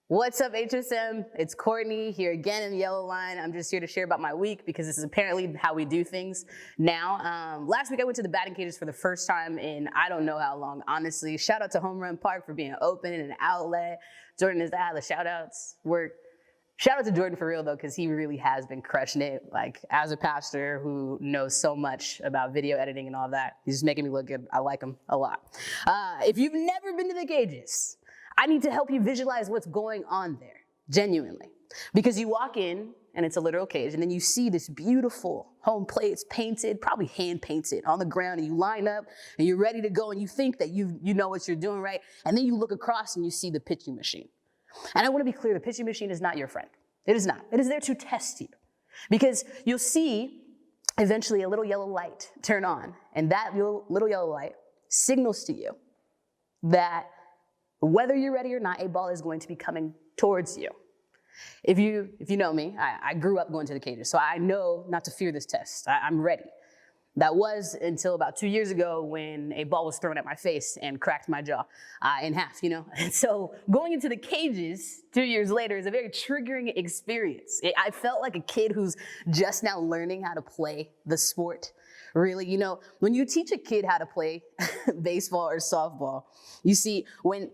What's up, HSM? It's Courtney here again in the yellow line. I'm just here to share about my week because this is apparently how we do things now. Last week I went to the batting cages for the first time in I don't know how long, honestly. Shout out to Home Run Park for being open and an outlet. Jordan is the shout outs work. Shout out to Jordan for real though, because he really has been crushing it. Like as a pastor who knows so much about video editing and all that, he's just making me look good. I like him a lot. If you've never been to the cages, I need to help you visualize what's going on there, genuinely. Because you walk in, and it's a literal cage, and then you see this beautiful home plate. It's painted, probably hand painted on the ground, and you line up, and you're ready to go, and you think that you know what you're doing, right? And then you look across, and you see the pitching machine. And I want to be clear, the pitching machine is not your friend. It is not. It is there to test you. Because you'll see, eventually, a little yellow light turn on, and that little yellow light signals to you that whether you're ready or not, a ball is going to be coming towards you. If you know me, I grew up going to the cages, so I know not to fear this test. I'm ready. That was until about 2 years ago when a ball was thrown at my face and cracked my jaw in half, And so going into the cages 2 years later is a very triggering experience. I felt like a kid who's just now learning how to play the sport. Really, when you teach a kid how to play baseball or softball, you see, when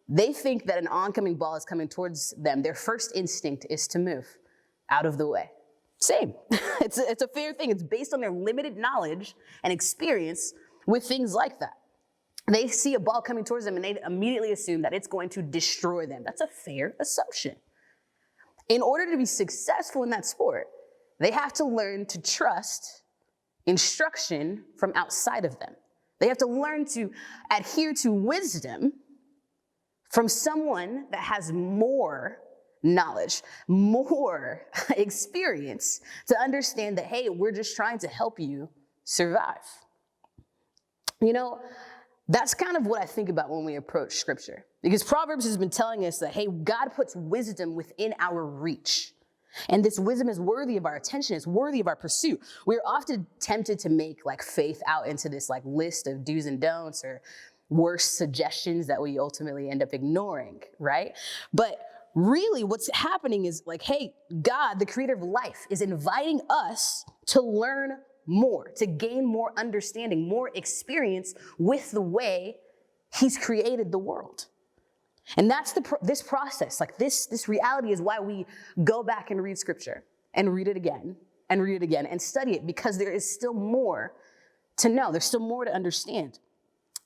they think that an oncoming ball is coming towards them, their first instinct is to move out of the way. Same. It's a fair thing. It's based on their limited knowledge and experience with things like that. They see a ball coming towards them and they immediately assume that it's going to destroy them. That's a fair assumption. In order to be successful in that sport, they have to learn to trust instruction from outside of them. They have to learn to adhere to wisdom from someone that has more knowledge, more experience to understand that, hey, we're just trying to help you survive. That's kind of what I think about when we approach scripture. Because Proverbs has been telling us that, hey, God puts wisdom within our reach. And this wisdom is worthy of our attention. It's worthy of our pursuit. We're often tempted to make faith out into this list of do's and don'ts or worst suggestions that we ultimately end up ignoring, right? But really what's happening is hey, God, the creator of life, is inviting us to learn more, to gain more understanding, more experience with the way he's created the world. And that's this process, this reality is why we go back and read scripture and read it again and read it again and study it, because there is still more to know. There's still more to understand.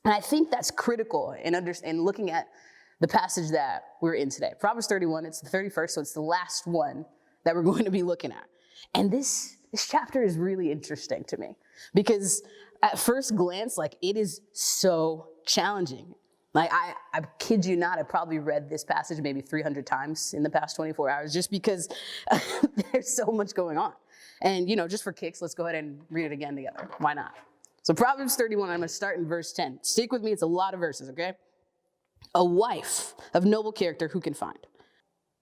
And I think that's critical in looking at the passage that we're in today. Proverbs 31, it's the 31st, so it's the last one that we're going to be looking at. And this chapter is really interesting to me because at first glance, it is so challenging. I kid you not, I probably read this passage maybe 300 times in the past 24 hours just because there's so much going on. And, just for kicks, let's go ahead and read it again together. Why not? So Proverbs 31, I'm going to start in verse 10. Stick with me. It's a lot of verses, okay? A wife of noble character who can find?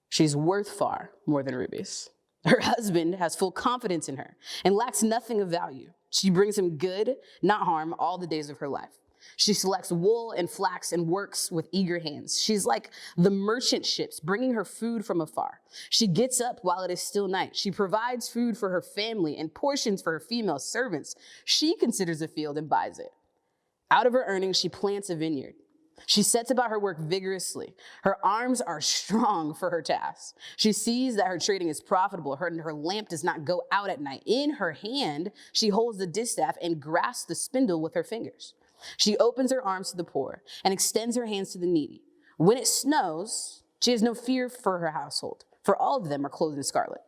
She's worth far more than rubies. Her husband has full confidence in her and lacks nothing of value. She brings him good, not harm, all the days of her life. She selects wool and flax and works with eager hands. She's like the merchant ships, bringing her food from afar. She gets up while it is still night. She provides food for her family and portions for her female servants. She considers a field and buys it. Out of her earnings, she plants a vineyard. She sets about her work vigorously. Her arms are strong for her task. She sees that her trading is profitable. Her lamp does not go out at night. In her hand, she holds the distaff and grasps the spindle with her fingers. She opens her arms to the poor and extends her hands to the needy. When it snows, she has no fear for her household, for all of them are clothed in scarlet.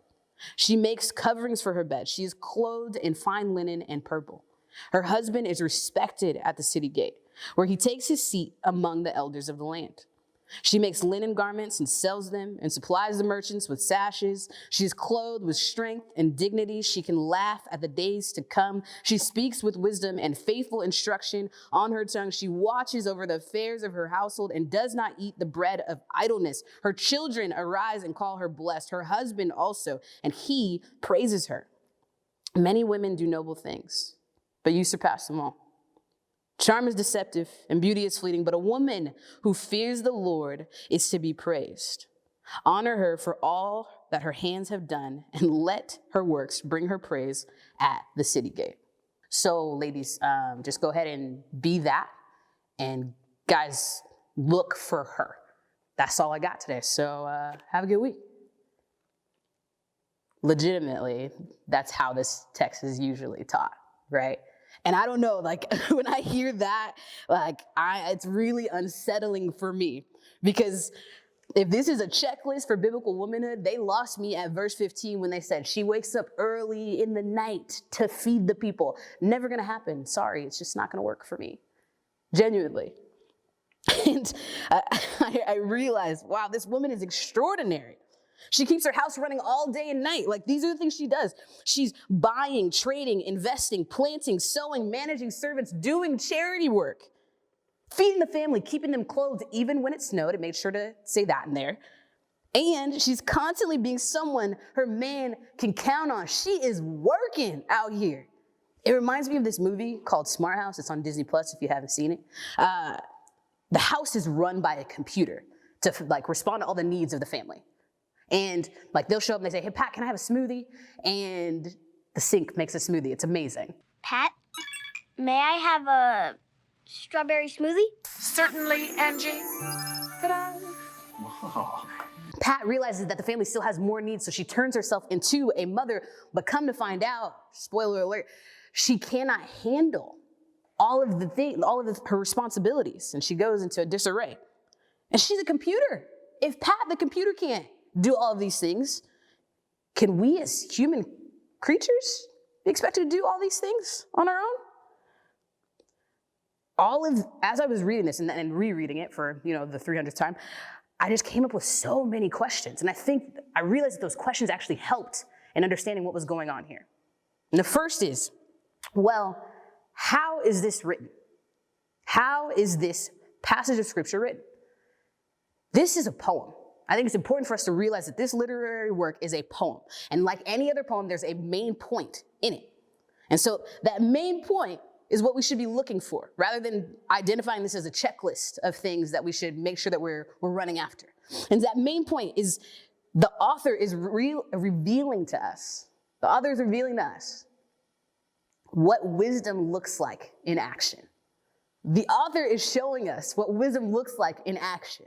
She makes coverings for her bed. She is clothed in fine linen and purple. Her husband is respected at the city gate, where he takes his seat among the elders of the land. She makes linen garments and sells them and supplies the merchants with sashes. She is clothed with strength and dignity. She can laugh at the days to come. She speaks with wisdom and faithful instruction on her tongue. She watches over the affairs of her household and does not eat the bread of idleness. Her children arise and call her blessed, her husband also, and he praises her. Many women do noble things, but you surpass them all. Charm is deceptive and beauty is fleeting, but a woman who fears the Lord is to be praised. Honor her for all that her hands have done, and let her works bring her praise at the city gate. So, ladies, just go ahead and be that. And guys, look for her. That's all I got today. So have a good week. Legitimately, that's how this text is usually taught, right? And I don't know, like when I hear that, it's really unsettling for me, because if this is a checklist for biblical womanhood, they lost me at verse 15 when they said she wakes up early in the night to feed the people. Never gonna happen. Sorry, it's just not gonna work for me. Genuinely. And I realized, wow, this woman is extraordinary. She keeps her house running all day and night. Like, these are the things she does. She's buying, trading, investing, planting, sowing, managing servants, doing charity work, feeding the family, keeping them clothed, even when it snowed. It made sure to say that in there. And she's constantly being someone her man can count on. She is working out here. It reminds me of this movie called Smart House. It's on Disney Plus if you haven't seen it. The house is run by a computer to respond to all the needs of the family. And they'll show up and they say, hey, Pat, can I have a smoothie? And the sink makes a smoothie. It's amazing. Pat, may I have a strawberry smoothie? Certainly, Angie. Ta-da. Wow. Pat realizes that the family still has more needs, so she turns herself into a mother, but come to find out, spoiler alert, she cannot handle all of her responsibilities, and she goes into a disarray. And she's a computer. If Pat, the computer, can't do all of these things, can we as human creatures be expected to do all these things on our own? As I was reading this and rereading it for the 300th time, I just came up with so many questions. And I realized that those questions actually helped in understanding what was going on here. And the first is, well, how is this written? How is this passage of scripture written? This is a poem. I think it's important for us to realize that this literary work is a poem. And like any other poem, there's a main point in it. And so that main point is what we should be looking for, rather than identifying this as a checklist of things that we should make sure that we're running after. And that main point is the author is revealing to us, the author is revealing to us what wisdom looks like in action. The author is showing us what wisdom looks like in action.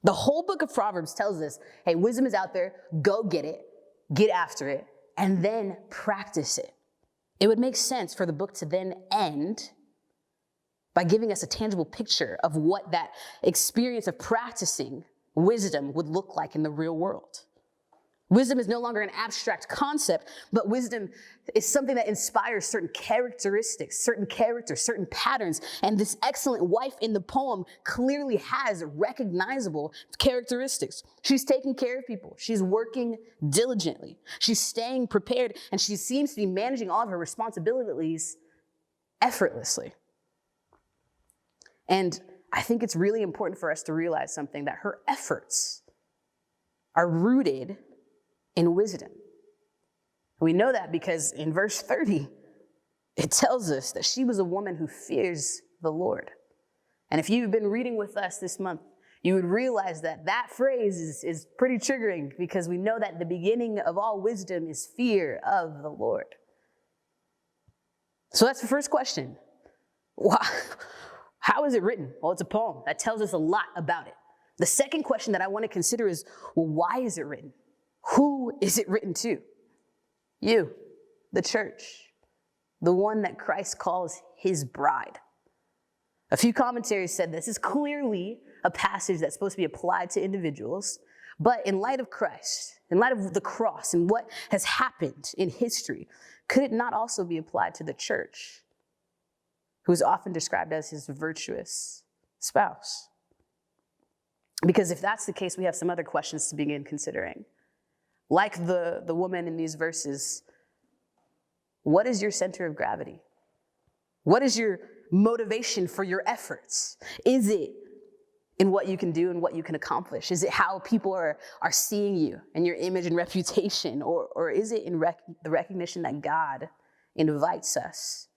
The whole book of Proverbs tells us, hey, wisdom is out there, go get it, get after it, and then practice it. It would make sense for the book to then end by giving us a tangible picture of what that experience of practicing wisdom would look like in the real world. Wisdom is no longer an abstract concept, but wisdom is something that inspires certain characteristics, certain characters, certain patterns. And this excellent wife in the poem clearly has recognizable characteristics. She's taking care of people. She's working diligently. She's staying prepared, and she seems to be managing all of her responsibilities effortlessly. And I think it's really important for us to realize something, that her efforts are rooted in wisdom. We know that because in verse 30, it tells us that she was a woman who fears the Lord. And if you've been reading with us this month, you would realize that that phrase is pretty triggering, because we know that the beginning of all wisdom is fear of the Lord. So that's the first question. How is it written? Well, it's a poem. That tells us a lot about it. The second question that I want to consider is, well, why is it written? Who is it written to? You, the church, the one that Christ calls his bride. A few commentaries said this is clearly a passage that's supposed to be applied to individuals, but in light of Christ, in light of the cross and what has happened in history, could it not also be applied to the church, who is often described as his virtuous spouse? Because if that's the case, we have some other questions to begin considering. Like the woman in these verses, what is your center of gravity? What is your motivation for your efforts? Is it in what you can do and what you can accomplish? Is it how people are seeing you and your image and reputation? Or is it in the recognition that God invites us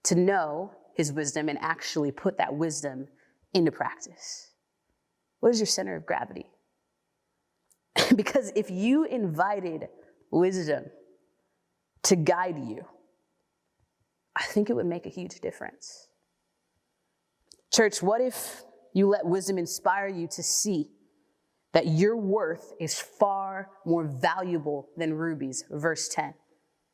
to know his wisdom and actually put that wisdom into practice? What is your center of gravity? Because if you invited wisdom to guide you, I think it would make a huge difference. Church, what if you let wisdom inspire you to see that your worth is far more valuable than rubies? Verse 10.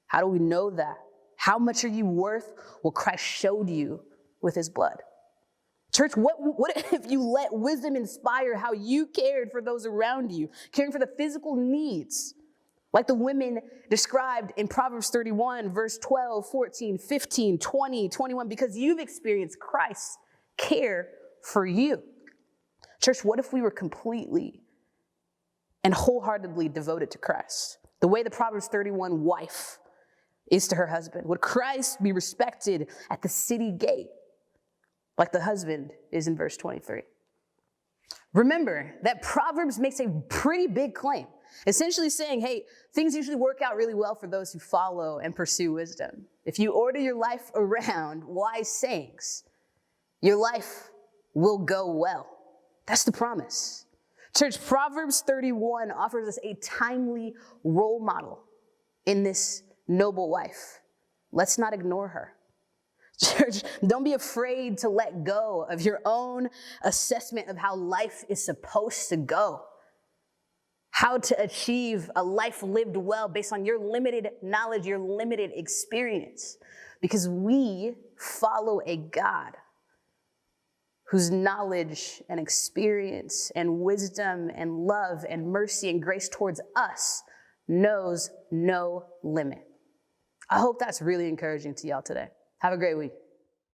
How do we know that? How much are you worth? Well, Christ showed you with his blood. Church, what if you let wisdom inspire how you cared for those around you, caring for the physical needs, like the women described in Proverbs 31, verse 12, 14, 15, 20, 21, because you've experienced Christ's care for you. Church, what if we were completely and wholeheartedly devoted to Christ? The way the Proverbs 31 wife is to her husband. Would Christ be respected at the city gate like the husband is in verse 23? Remember that Proverbs makes a pretty big claim, essentially saying, hey, things usually work out really well for those who follow and pursue wisdom. If you order your life around wise sayings, your life will go well. That's the promise. Church, Proverbs 31 offers us a timely role model in this noble wife. Let's not ignore her. Church, don't be afraid to let go of your own assessment of how life is supposed to go, how to achieve a life lived well based on your limited knowledge, your limited experience, because we follow a God whose knowledge and experience and wisdom and love and mercy and grace towards us knows no limit. I hope that's really encouraging to y'all today. Have a great week.